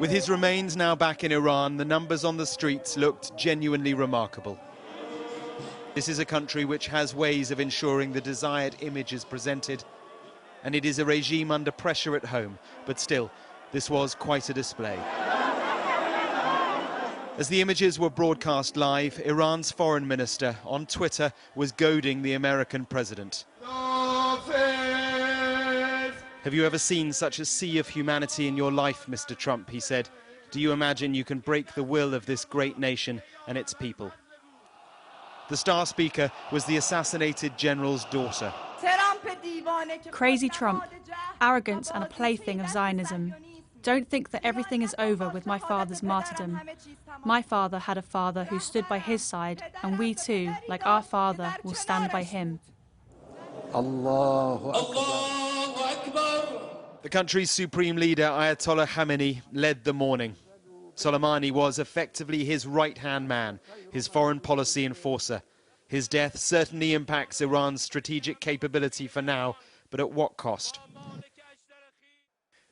With his remains now back in Iran, the numbers on the streets looked genuinely remarkable. This is a country which has ways of ensuring the desired image is presented, and it is a regime under pressure at home, but still, this was quite a display. As the images were broadcast live, Iran's foreign minister on Twitter was goading the American president. Have you ever seen such a sea of humanity in your life, Mr. Trump, he said. Do you imagine you can break the will of this great nation and its people? The star speaker was the assassinated general's daughter. Crazy Trump, arrogance and a plaything of Zionism. Don't think that everything is over with my father's martyrdom. My father had a father who stood by his side, and we too, like our father, will stand by him. Allahu Akbar. The country's supreme leader, Ayatollah Khamenei, led the mourning. Soleimani was effectively his right-hand man, his foreign policy enforcer. His death certainly impacts Iran's strategic capability for now, but at what cost?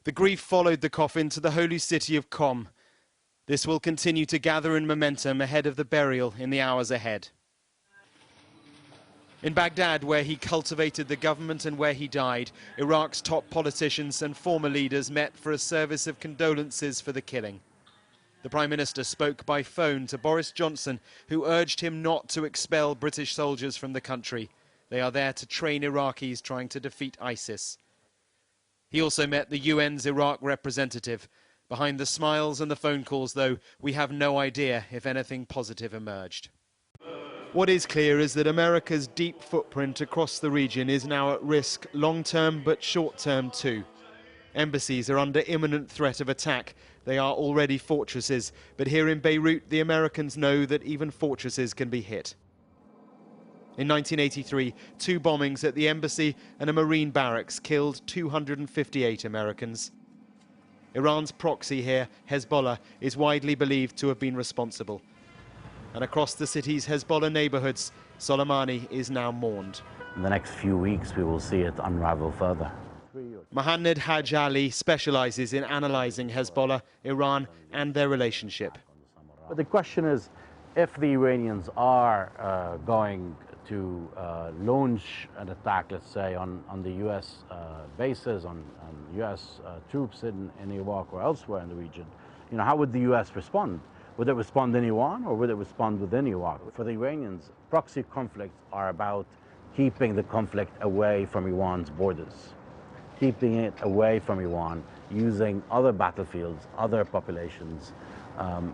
The grief followed the coffin to the holy city of Qom. This will continue to gather in momentum ahead of the burial in the hours ahead. In Baghdad, where he cultivated the government and where he died, Iraq's top politicians and former leaders met for a service of condolences for the killing. The Prime Minister spoke by phone to Boris Johnson, who urged him not to expel British soldiers from the country. They are there to train Iraqis trying to defeat ISIS. He also met the UN's Iraq representative. Behind the smiles and the phone calls, though, we have no idea if anything positive emerged. What is clear is that America's deep footprint across the region is now at risk, long-term but short-term too. Embassies are under imminent threat of attack. They are already fortresses, but here in Beirut, the Americans know that even fortresses can be hit. In 1983, 2 bombings at the embassy and a Marine barracks killed 258 Americans. Iran's proxy here, Hezbollah, is widely believed to have been responsible. And across the city's Hezbollah neighborhoods, Soleimani is now mourned. In the next few weeks, we will see it unravel further. Mohanad Haj Ali specializes in analyzing Hezbollah, Iran, and their relationship. But the question is, if the Iranians are going to launch an attack, let's say, on the U.S. bases, on U.S. troops in Iraq or elsewhere in the region, how would the U.S. respond? Would it respond in Iran or would it respond within Iraq? For the Iranians, proxy conflicts are about keeping the conflict away from Iran's borders, keeping it away from Iran, using other battlefields, other populations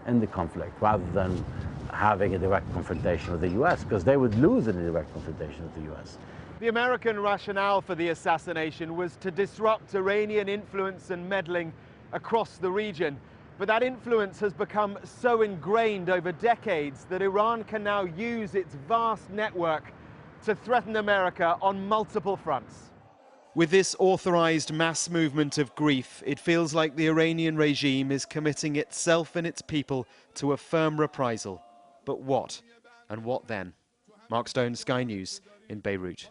in the conflict, rather than having a direct confrontation with the U.S., because they would lose in a direct confrontation with the U.S. The American rationale for the assassination was to disrupt Iranian influence and meddling across the region. But that influence has become so ingrained over decades that Iran can now use its vast network to threaten America on multiple fronts. With this authorized mass movement of grief, it feels like the Iranian regime is committing itself and its people to a firm reprisal. But what? And what then? Mark Stone, Sky News in Beirut.